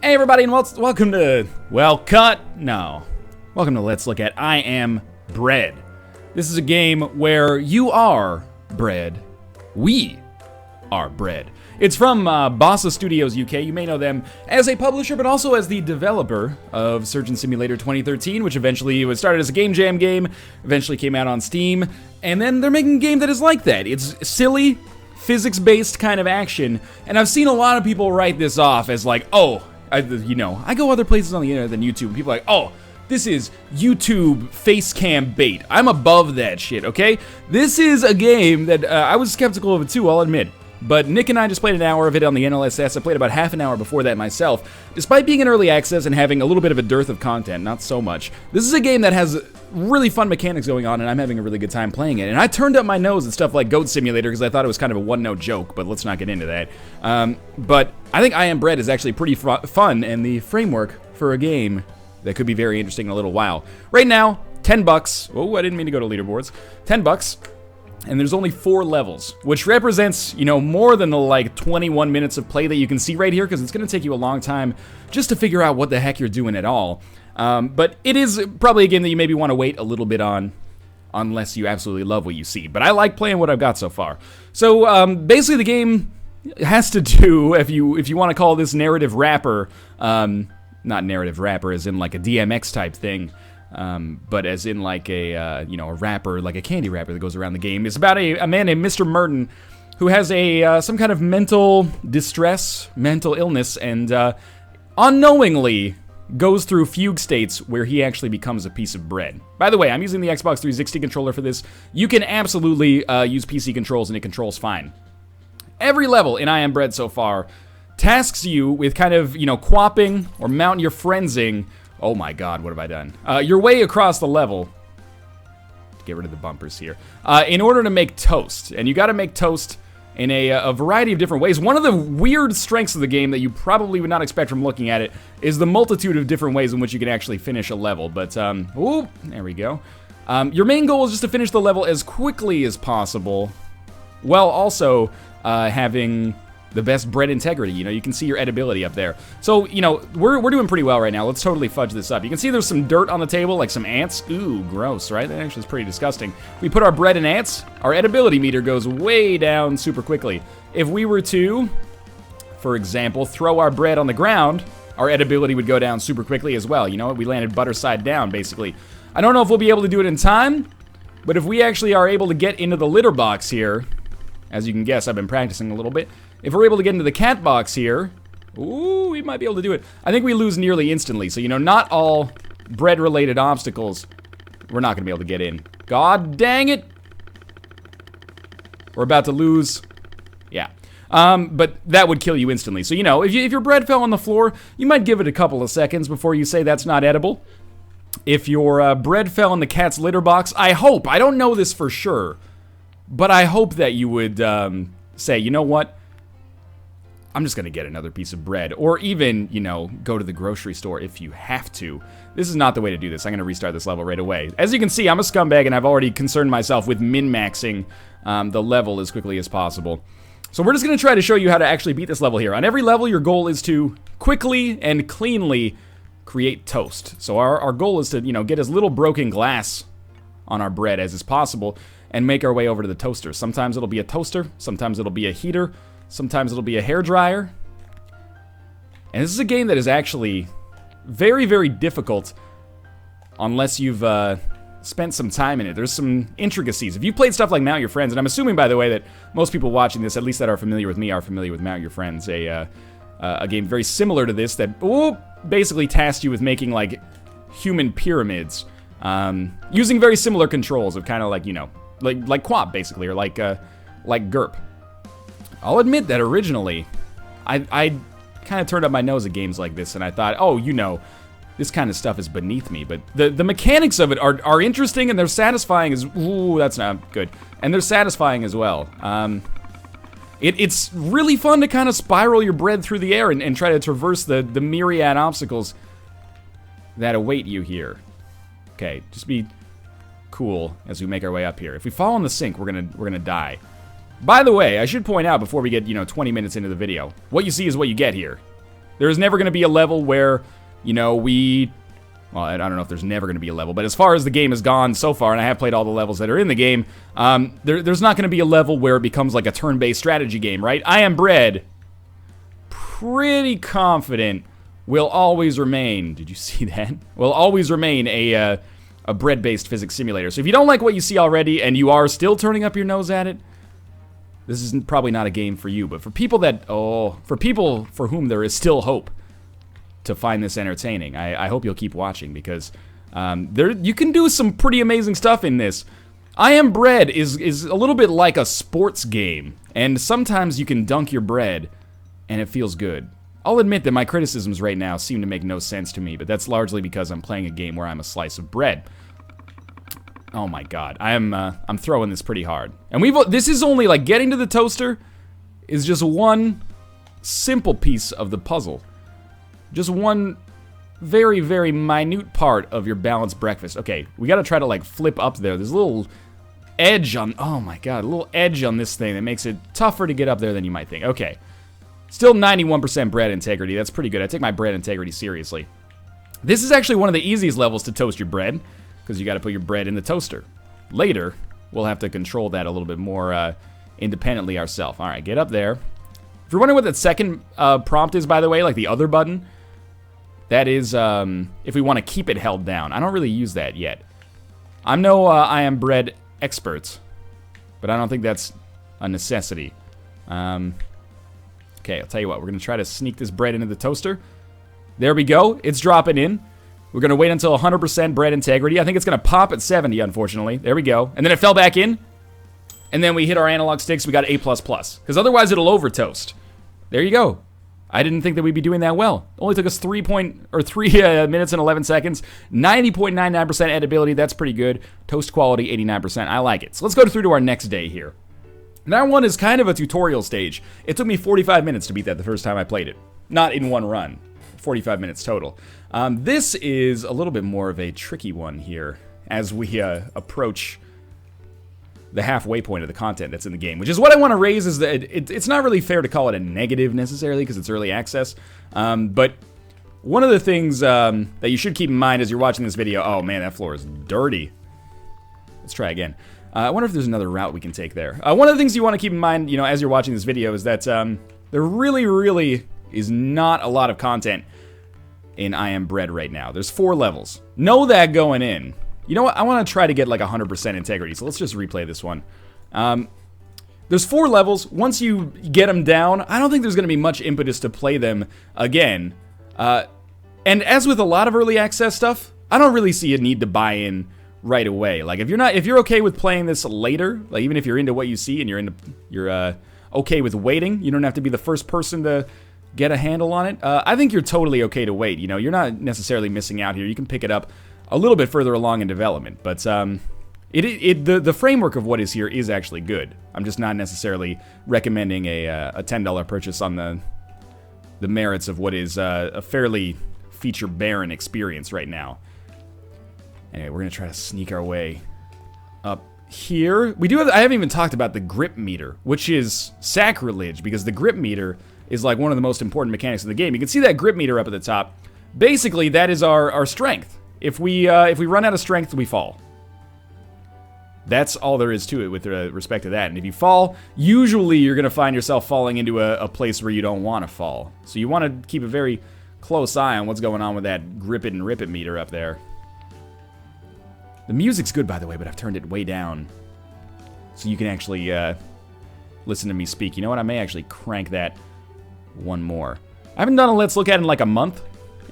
Hey everybody, and welcome to welcome to Let's Look at I Am Bread. This is a game where you are bread, we are bread. It's from Bossa Studios UK. You may know them as a publisher, but also as the developer of Surgeon Simulator 2013, which eventually was started as a Game Jam game, eventually came out on Steam, and then they're making a game that is like that. It's silly, physics-based kind of action, and I've seen a lot of people write this off as like, I go other places on the internet than YouTube, and people are like, oh, this is YouTube face cam bait. I'm above that shit, okay? This is a game that I was skeptical of it too, I'll admit. But Nick and I just played an hour of it on the NLSS. I played about half an hour before that myself. Despite being in early access and having a little bit of a dearth of content, not so much, this is a game that has really fun mechanics going on, and I'm having a really good time playing it. And I turned up my nose at stuff like Goat Simulator because I thought it was kind of a one-note joke, but let's not get into that. But I think I Am Bread is actually pretty fun, and the framework for a game that could be very interesting in a little while. Right now, $10. Oh, I didn't mean to go to leaderboards. $10. And there's only 4 levels, which represents, more than the, 21 minutes of play that you can see right here, because it's going to take you a long time just to figure out what the heck you're doing at all. But it is probably a game that you maybe want to wait a little bit on, unless you absolutely love what you see. But I like playing what I've got so far. So, basically the game has to do, if you want to call this narrative rapper, not narrative rapper as in like a DMX type thing, but as in like a rapper, like a candy rapper that goes around the game. It's about a man named Mr. Merton who has some kind of mental distress, mental illness, and unknowingly goes through fugue states where he actually becomes a piece of bread. By the way, I'm using the Xbox 360 controller for this. You can absolutely use PC controls and it controls fine. Every level in I Am Bread so far tasks you with kind of, quapping or mount your frenzing. Oh my god, what have I done? Your way across the level. Get rid of the bumpers here. In order to make toast. And you gotta make toast in a variety of different ways. One of the weird strengths of the game that you probably would not expect from looking at it is the multitude of different ways in which you can actually finish a level. But, there we go. Your main goal is just to finish the level as quickly as possible, while also having the best bread integrity. You can see your edibility up there. So, we're doing pretty well right now. Let's totally fudge this up. You can see there's some dirt on the table, like some ants. Ooh, gross, right? That actually is pretty disgusting. If we put our bread in ants, our edibility meter goes way down super quickly. If we were to, for example, throw our bread on the ground, our edibility would go down super quickly as well. We landed butter side down, basically. I don't know if we'll be able to do it in time, but if we actually are able to get into the litter box here, as you can guess, I've been practicing a little bit. If we're able to get into the cat box here, ooh, we might be able to do it. I think we lose nearly instantly. So, not all bread-related obstacles, we're not going to be able to get in. God dang it. We're about to lose. Yeah. But that would kill you instantly. So, if your bread fell on the floor, you might give it a couple of seconds before you say that's not edible. If your bread fell in the cat's litter box, I don't know this for sure, but I hope that you would say, you know what? I'm just going to get another piece of bread. Or even, go to the grocery store if you have to. This is not the way to do this. I'm going to restart this level right away. As you can see, I'm a scumbag, and I've already concerned myself with min-maxing the level as quickly as possible. So we're just going to try to show you how to actually beat this level here. On every level, your goal is to quickly and cleanly create toast. So our goal is to, get as little broken glass on our bread as is possible and make our way over to the toaster. Sometimes it'll be a toaster. Sometimes it'll be a heater. Sometimes it'll be a hairdryer. And this is a game that is actually very, very difficult unless you've spent some time in it. There's some intricacies. If you've played stuff like Mount Your Friends, and I'm assuming, by the way, that most people watching this, at least that are familiar with me, are familiar with Mount Your Friends, a game very similar to this that basically tasked you with making, human pyramids, using very similar controls of kind of like QWOP, basically, or like GURP. I'll admit that originally, I kind of turned up my nose at games like this, and I thought, this kind of stuff is beneath me. But the mechanics of it are interesting, and they're satisfying as... Ooh, that's not good. And they're satisfying as well. It's really fun to kind of spiral your bread through the air and try to traverse the myriad obstacles that await you here. Okay, just be cool as we make our way up here. If we fall in the sink, we're gonna die. By the way, I should point out before we get, 20 minutes into the video, what you see is what you get here. There is never going to be a level where, you know, well, I don't know if there's never going to be a level, but as far as the game has gone so far, and I have played all the levels that are in the game, there's not going to be a level where it becomes like a turn-based strategy game, right? I Am Bread, pretty confident, will always remain, did you see that? Will always remain a bread-based physics simulator. So if you don't like what you see already, and you are still turning up your nose at it, this is probably not a game for you. But for people for whom there is still hope to find this entertaining, I hope you'll keep watching, because you can do some pretty amazing stuff in this. I Am Bread is a little bit like a sports game, and sometimes you can dunk your bread, and it feels good. I'll admit that my criticisms right now seem to make no sense to me, but that's largely because I'm playing a game where I'm a slice of bread. Oh my god, I'm throwing this pretty hard. And this is only, like, getting to the toaster is just one simple piece of the puzzle. Just one very, very minute part of your balanced breakfast. Okay, we gotta try to, like, flip up there. There's a little edge on, oh my god, a little edge on this thing that makes it tougher to get up there than you might think. Okay, still 91% bread integrity. That's pretty good. I take my bread integrity seriously. This is actually one of the easiest levels to toast your bread, because you gotta put your bread in the toaster. Later, we'll have to control that a little bit more independently ourselves. All right, get up there. If you're wondering what that second prompt is, by the way, like the other button, that is if we want to keep it held down. I don't really use that yet. I'm no I Am Bread expert, but I don't think that's a necessity. Okay, I'll tell you what. We're going to try to sneak this bread into the toaster. There we go. It's dropping in. We're going to wait until 100% bread integrity. I think it's going to pop at 70, unfortunately. There we go. And then it fell back in. And then we hit our analog sticks. We got A++. Because otherwise it'll over-toast. There you go. I didn't think that we'd be doing that well. Only took us 3 minutes and 11 seconds. 90.99% edibility. That's pretty good. Toast quality, 89%. I like it. So let's go through to our next day here. That one is kind of a tutorial stage. It took me 45 minutes to beat that the first time I played it. Not in one run. 45 minutes total. This is a little bit more of a tricky one here as we approach the halfway point of the content that's in the game, which is what I want to raise is that it's not really fair to call it a negative necessarily because it's early access, but one of the things that you should keep in mind as you're watching this video, oh man, that floor is dirty. Let's try again. I wonder if there's another route we can take there. One of the things you want to keep in mind, you know, as you're watching this video is that there really is not a lot of content in I Am Bread right now. There's 4 levels. Know that going in. You know what? I want to try to get like 100% integrity, so let's just replay this one. There's 4 levels. Once you get them down, I don't think there's going to be much impetus to play them again. And as with a lot of early access stuff, I don't really see a need to buy in right away. Like if you're okay with playing this later, like even if you're into what you see and you're okay with waiting, you don't have to be the first person to get a handle on it. I think you're totally okay to wait. You know, you're not necessarily missing out here. You can pick it up a little bit further along in development, but the framework of what is here is actually good. I'm just not necessarily recommending a $10 purchase on the merits of what is a fairly feature-barren experience right now. Anyway, we're gonna try to sneak our way up here. I haven't even talked about the grip meter, which is sacrilege because the grip meter is like one of the most important mechanics of the game. You can see that grip meter up at the top. Basically, that is our strength. If we run out of strength, we fall. That's all there is to it with respect to that. And if you fall, usually you're going to find yourself falling into a place where you don't want to fall. So you want to keep a very close eye on what's going on with that grip it and rip it meter up there. The music's good, by the way, but I've turned it way down so you can actually listen to me speak. You know what? I may actually crank that one more. I haven't done a Let's Look At in like a month.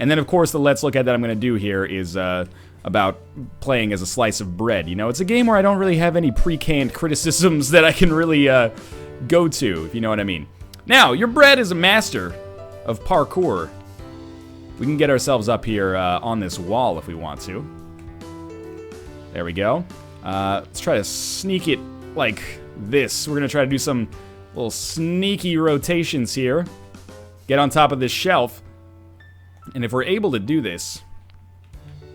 And then, of course, the Let's Look At that I'm going to do here is about playing as a slice of bread. You know, it's a game where I don't really have any pre-canned criticisms that I can really go to, if you know what I mean. Now, your bread is a master of parkour. We can get ourselves up here on this wall if we want to. There we go. Let's try to sneak it like this. We're going to try to do some little sneaky rotations here. Get on top of this shelf. And if we're able to do this,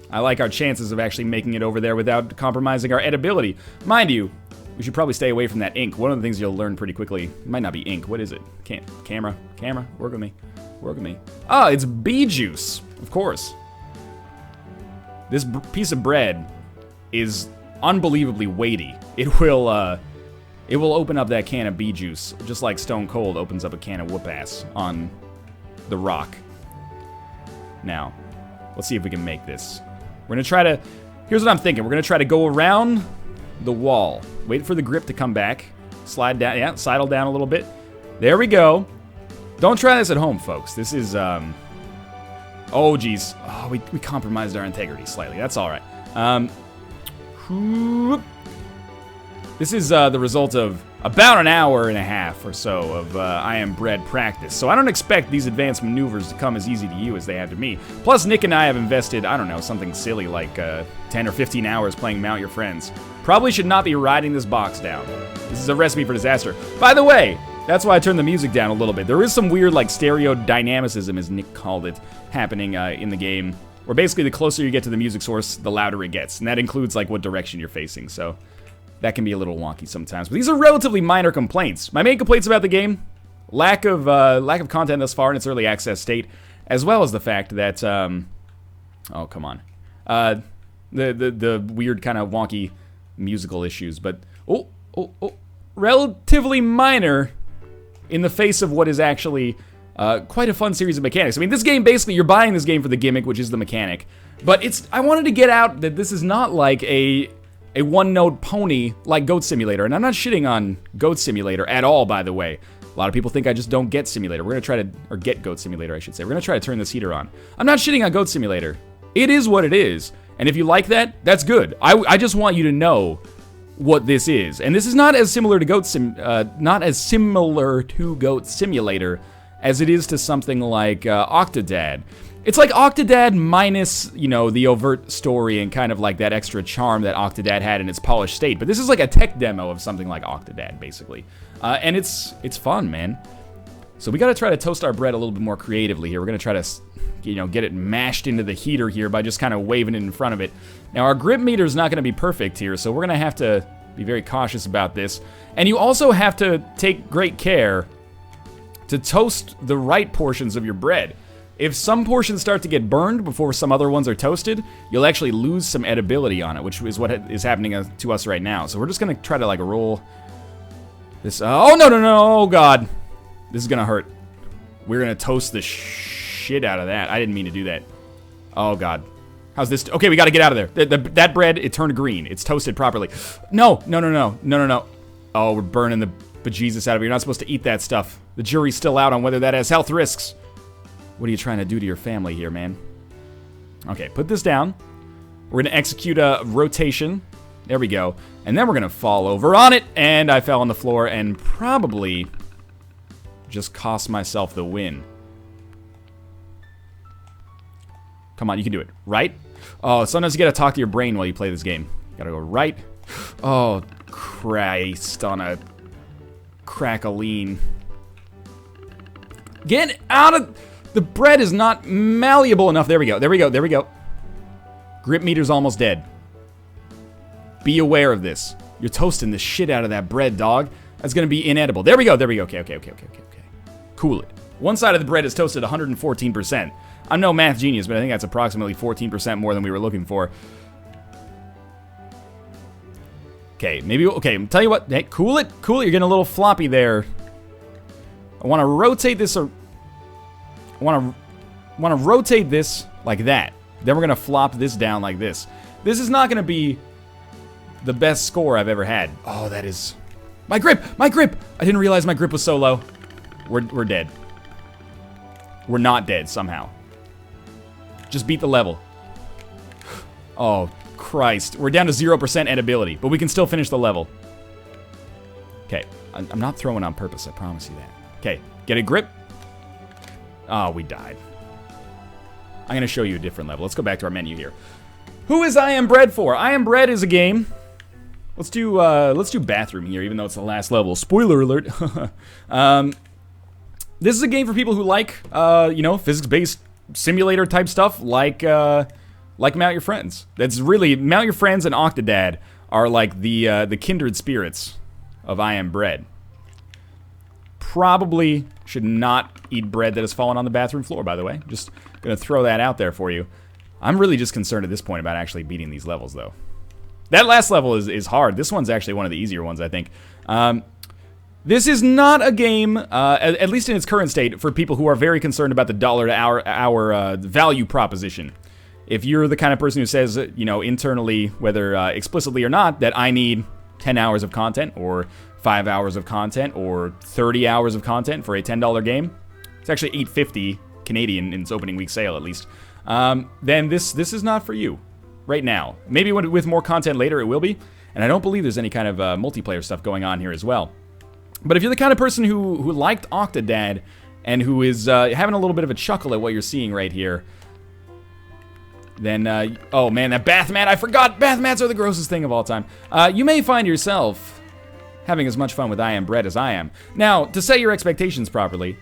I like our chances of actually making it over there without compromising our edibility. Mind you, we should probably stay away from that ink. One of the things you'll learn pretty quickly, it might not be ink, what is it? Camera, work with me. Work with me. Ah, it's bee juice. Of course. This piece of bread is unbelievably weighty. It will open up that can of bee juice, just like Stone Cold opens up a can of whoop-ass on The Rock. Now, let's see if we can make this. We're gonna try to, here's what I'm thinking. We're gonna try to go around the wall. Wait for the grip to come back. Slide down, yeah, sidle down a little bit. There we go. Don't try this at home, folks. This is, oh, geez. Oh, we compromised our integrity slightly. That's all right. This is the result of about an hour and a half or so of I Am Bread practice. So I don't expect these advanced maneuvers to come as easy to you as they have to me. Plus, Nick and I have invested, I don't know, something silly like 10 or 15 hours playing Mount Your Friends. Probably should not be riding this box down. This is a recipe for disaster. By the way, that's why I turned the music down a little bit. There is some weird, like, stereo dynamicism, as Nick called it, happening in the game. Where basically the closer you get to the music source, the louder it gets. And that includes, like, what direction you're facing, so that can be a little wonky sometimes. But these are relatively minor complaints. My main complaints about the game, lack of content thus far in its early access state, as well as the fact that, oh, come on. The weird kind of wonky musical issues. But, relatively minor in the face of what is actually quite a fun series of mechanics. I mean, this game, basically, you're buying this game for the gimmick, which is the mechanic. But I wanted to get out that this is not like a one-note pony like Goat Simulator. And I'm not shitting on Goat Simulator at all, by the way. A lot of people think I just don't get Simulator. We're gonna try to, or get Goat Simulator, I should say. We're gonna try to turn this heater on. I'm not shitting on Goat Simulator. It is what it is. And if you like that, that's good. I just want you to know what this is. And this is not as similar to Goat Simulator as it is to something like Octodad. It's like Octodad minus, you know, the overt story and kind of like that extra charm that Octodad had in its polished state. But this is like a tech demo of something like Octodad, basically. And it's fun, man. So we gotta try to toast our bread a little bit more creatively here. We're gonna try to, you know, get it mashed into the heater here by just kind of waving it in front of it. Now, our grip meter is not gonna be perfect here, so we're gonna have to be very cautious about this. And you also have to take great care to toast the right portions of your bread. If some portions start to get burned before some other ones are toasted, you'll actually lose some edibility on it, which is what is happening to us right now. So we're just gonna try to like roll this. Oh, no, oh God. This is gonna hurt. We're gonna toast the shit out of that. I didn't mean to do that. Oh God. How's this? Okay, we gotta get out of there. That bread, it turned green. It's toasted properly. No. Oh, we're burning the bejesus out of it. You're not supposed to eat that stuff. The jury's still out on whether that has health risks. What are you trying to do to your family here, man? Okay, put this down. We're gonna execute a rotation. There we go. And then we're gonna fall over on it. And I fell on the floor and probably just cost myself the win. Come on, you can do it. Right? Oh, sometimes you gotta talk to your brain while you play this game. Gotta go right. Oh, Christ on a crackling. Get out of... The bread is not malleable enough. There we go. Grip meter's almost dead. Be aware of this. You're toasting the shit out of that bread, dog. That's gonna be inedible. There we go. Okay. Cool it. One side of the bread is toasted 114%. I'm no math genius, but I think that's approximately 14% more than we were looking for. Okay, tell you what. Hey, cool it. You're getting a little floppy there. I want to rotate this... I want to rotate this like that. Then we're going to flop this down like this. This is not going to be the best score I've ever had. Oh, that is... My grip! I didn't realize my grip was so low. We're dead. We're not dead, somehow. Just beat the level. Oh, Christ. We're down to 0% edibility, but we can still finish the level. Okay, I'm not throwing on purpose, I promise you that. Okay, get a grip. Oh, we died. I'm gonna show you a different level. Let's go back to our menu here. Who is I Am Bread for? I Am Bread is a game. Let's do bathroom here, even though it's the last level. Spoiler alert. This is a game for people who like, you know, physics-based simulator type stuff, like Mount Your Friends. That's really Mount Your Friends and Octodad are like the kindred spirits of I Am Bread. Probably should not eat bread that has fallen on the bathroom floor, by the way. Just gonna throw that out there for you. I'm really just concerned at this point about actually beating these levels, though. That last level is hard. This one's actually one of the easier ones, I think. This is not a game, at least in its current state, for people who are very concerned about the dollar-to-hour value proposition. If you're the kind of person who says, you know, internally, whether explicitly or not, that I need 10 hours of content, or 5 hours of content, or 30 hours of content for a $10 game, it's actually $8.50 Canadian in its opening week sale, at least, then this is not for you right now. Maybe with more content later it will be, and I don't believe there's any kind of multiplayer stuff going on here as well. But if you're the kind of person who liked Octodad and who is having a little bit of a chuckle at what you're seeing right here, then, oh man, that bath mat, I forgot! Bath mats are the grossest thing of all time. You may find yourself having as much fun with I Am Bread as I am. Now, to set your expectations properly,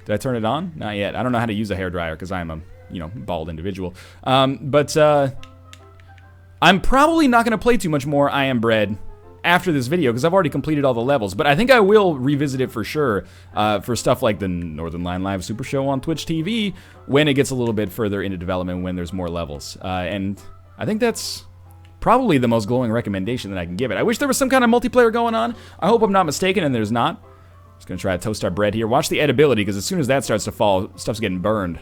did I turn it on? Not yet. I don't know how to use a hairdryer because I'm a, you know, bald individual. But I'm probably not going to play too much more I Am Bread after this video, because I've already completed all the levels, but I think I will revisit it for sure for stuff like the Northernlion Live Super Show on Twitch TV when it gets a little bit further into development, when there's more levels. And I think that's probably the most glowing recommendation that I can give it. I wish there was some kind of multiplayer going on. I hope I'm not mistaken, and there's not. Just gonna try to toast our bread here. Watch the edibility, because as soon as that starts to fall, stuff's getting burned.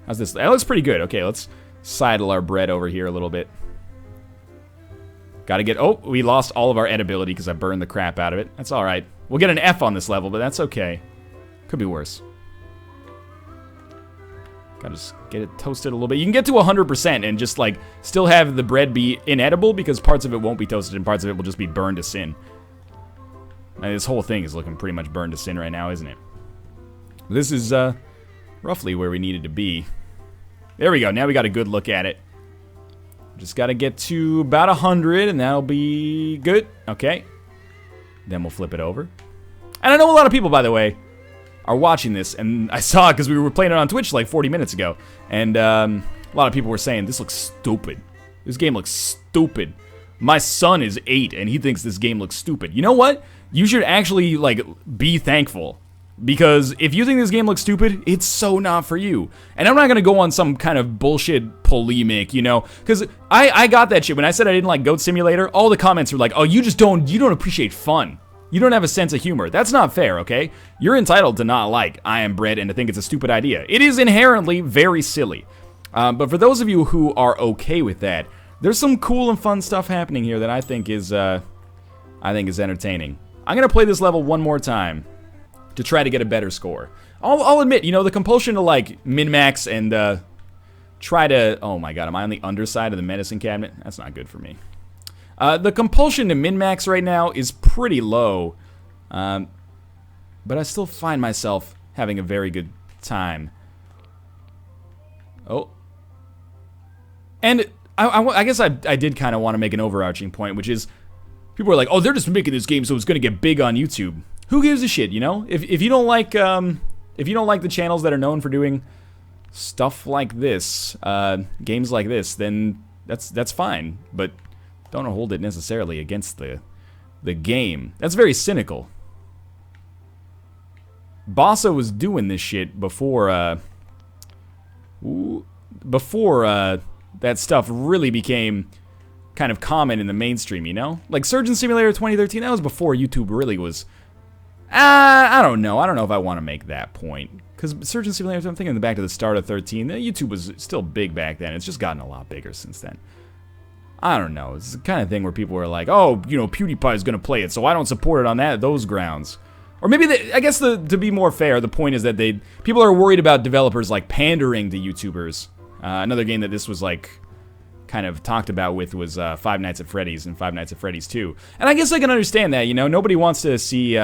How's this? That looks pretty good. Okay, let's sidle our bread over here a little bit. Gotta get... Oh, we lost all of our edibility because I burned the crap out of it. That's alright. We'll get an F on this level, but that's okay. Could be worse. Gotta just get it toasted a little bit. You can get to 100% and just, like, still have the bread be inedible because parts of it won't be toasted and parts of it will just be burned to sin. I mean, this whole thing is looking pretty much burned to sin right now, isn't it? This is, roughly where we needed to be. There we go. Now we got a good look at it. Just gotta get to about 100, and that'll be good. Okay. Then we'll flip it over. And I know a lot of people, by the way, are watching this, and I saw it because we were playing it on Twitch like 40 minutes ago. And a lot of people were saying, this looks stupid. This game looks stupid. My son is 8, and he thinks this game looks stupid. You know what? You should actually, like, be thankful. Because if you think this game looks stupid, it's so not for you. And I'm not gonna go on some kind of bullshit polemic, you know? Because I got that shit. When I said I didn't like Goat Simulator, all the comments were like, oh, you don't appreciate fun. You don't have a sense of humor. That's not fair, okay? You're entitled to not like I Am Bread and to think it's a stupid idea. It is inherently very silly. But for those of you who are okay with that, there's some cool and fun stuff happening here that I think is entertaining. I'm gonna play this level one more time to try to get a better score. I'll admit, you know, the compulsion to, like, min-max and, try to... Oh my god, am I on the underside of the medicine cabinet? That's not good for me. The compulsion to min-max right now is pretty low. But I still find myself having a very good time. Oh. And I guess I did kind of want to make an overarching point, which is... People are like, oh, they're just making this game so it's going to get big on YouTube. Who gives a shit, you know? If you don't like the channels that are known for doing stuff like this, games like this, then that's fine. But don't hold it necessarily against the game. That's very cynical. Bossa was doing this shit before that stuff really became kind of common in the mainstream, you know? Like Surgeon Simulator 2013, that was before YouTube really was... I don't know. I don't know if I want to make that point. Because Surgeon Simulator, I'm thinking back to the start of 13, YouTube was still big back then. It's just gotten a lot bigger since then. I don't know. It's the kind of thing where people are like, oh, you know, PewDiePie's going to play it, so I don't support it on those grounds. Or maybe, I guess to be more fair, the point is that people are worried about developers like pandering to YouTubers. Another game that this was like kind of talked about with was Five Nights at Freddy's and Five Nights at Freddy's 2. And I guess I can understand that, you know, nobody wants to see...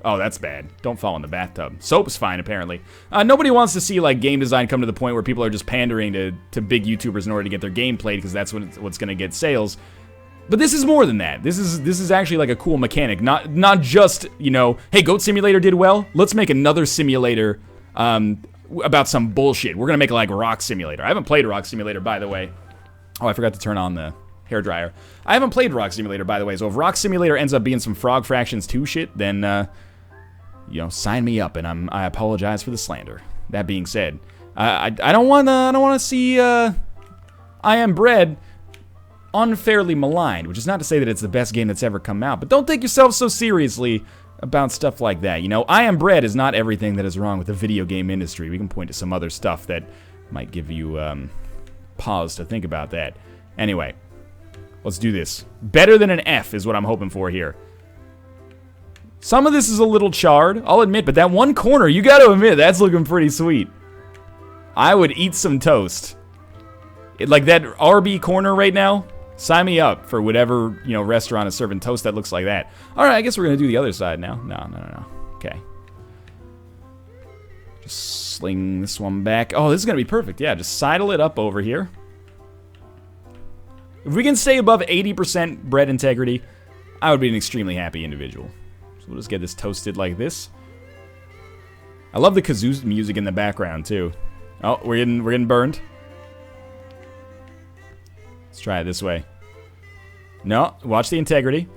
Oh, that's bad. Don't fall in the bathtub. Soap's fine, apparently. Nobody wants to see, like, game design come to the point where people are just pandering to big YouTubers in order to get their game played, because that's what's going to get sales. But this is more than that. This is actually, like, a cool mechanic. Not just, you know, hey, Goat Simulator did well, let's make another simulator about some bullshit. We're going to make, like, Rock Simulator. I haven't played Rock Simulator, by the way. Oh, I forgot to turn on the hairdryer. I haven't played Rock Simulator, by the way, so if Rock Simulator ends up being some Frog Fractions 2 shit, then... you know, sign me up, and I apologize for the slander. That being said, I don't wanna see I Am Bread unfairly maligned, which is not to say that it's the best game that's ever come out, but don't take yourself so seriously about stuff like that. You know, I Am Bread is not everything that is wrong with the video game industry. We can point to some other stuff that might give you pause to think about that. Anyway, let's do this. Better than an F is what I'm hoping for here. Some of this is a little charred, I'll admit, but that one corner, you gotta admit, that's looking pretty sweet. I would eat some toast. Like that RB corner right now, sign me up for whatever, you know, restaurant is serving toast that looks like that. All right, I guess we're gonna do the other side now. No. Okay. Just sling this one back. Oh, this is gonna be perfect. Yeah, just sidle it up over here. If we can stay above 80% bread integrity, I would be an extremely happy individual. So we'll just get this toasted like this. I love the kazoo music in the background too. Oh, we're getting burned. Let's try it this way. No, watch the integrity.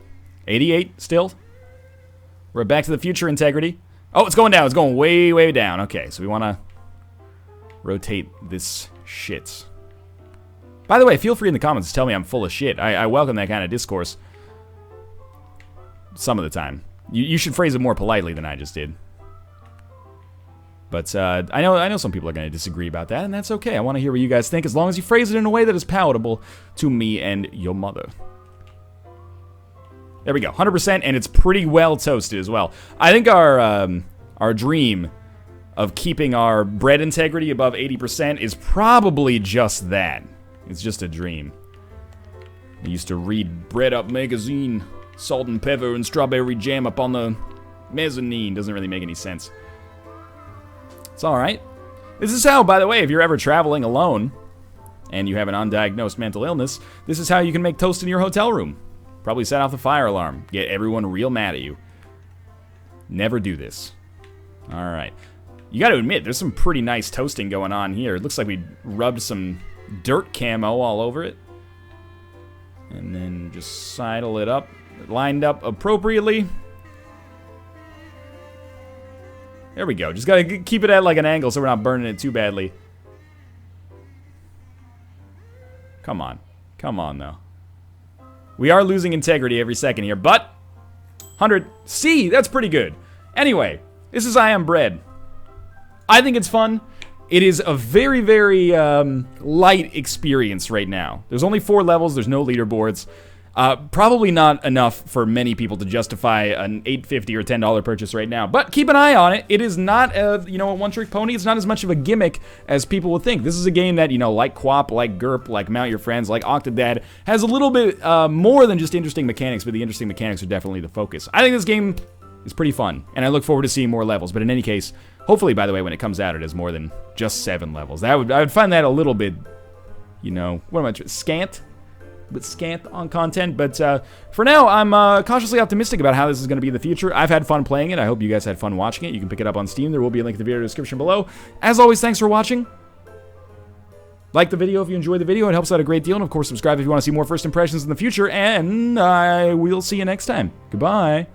88 still. We're at Back to the Future integrity. Oh, it's going down. It's going way, way down. Okay, so we want to rotate this shit. By the way, feel free in the comments to tell me I'm full of shit. I welcome that kind of discourse. Some of the time. You should phrase it more politely than I just did. But I know some people are going to disagree about that, and that's okay. I want to hear what you guys think, as long as you phrase it in a way that is palatable to me and your mother. There we go, 100%, and it's pretty well toasted as well. I think our dream of keeping our bread integrity above 80% is probably just that. It's just a dream. I used to read Bread Up magazine, salt and pepper and strawberry jam up on the mezzanine. Doesn't really make any sense. It's alright. This is how, by the way, if you're ever traveling alone and you have an undiagnosed mental illness, this is how you can make toast in your hotel room. Probably set off the fire alarm. Get everyone real mad at you. Never do this. Alright. You gotta admit, there's some pretty nice toasting going on here. It looks like we rubbed some dirt camo all over it. And then just sidle it up. Lined up appropriately. There we go. Just gotta keep it at like an angle so we're not burning it too badly. Come on. Come on, though. We are losing integrity every second here, but 100. C, that's pretty good. Anyway, this is I Am Bread. I think it's fun. It is a very, very light experience right now. There's only 4 levels. There's no leaderboards. Probably not enough for many people to justify an $8.50 or $10 purchase right now. But keep an eye on it. It is not a one-trick pony. It's not as much of a gimmick as people would think. This is a game that, like QWOP, like GURP, like Mount Your Friends, like Octodad, has a little bit more than just interesting mechanics, but the interesting mechanics are definitely the focus. I think this game is pretty fun, and I look forward to seeing more levels. But in any case, hopefully, by the way, when it comes out, it has more than just 7 levels. I would find that a little bit, what am I trying, scant on content, but for now, I'm cautiously optimistic about how this is going to be in the future. I've had fun playing it. I hope you guys had fun watching it. You can pick it up on Steam. There will be a link in the video description below. As always, thanks for watching. Like the video if you enjoyed the video. It helps out a great deal. And of course, subscribe if you want to see more first impressions in the future. And I will see you next time. Goodbye.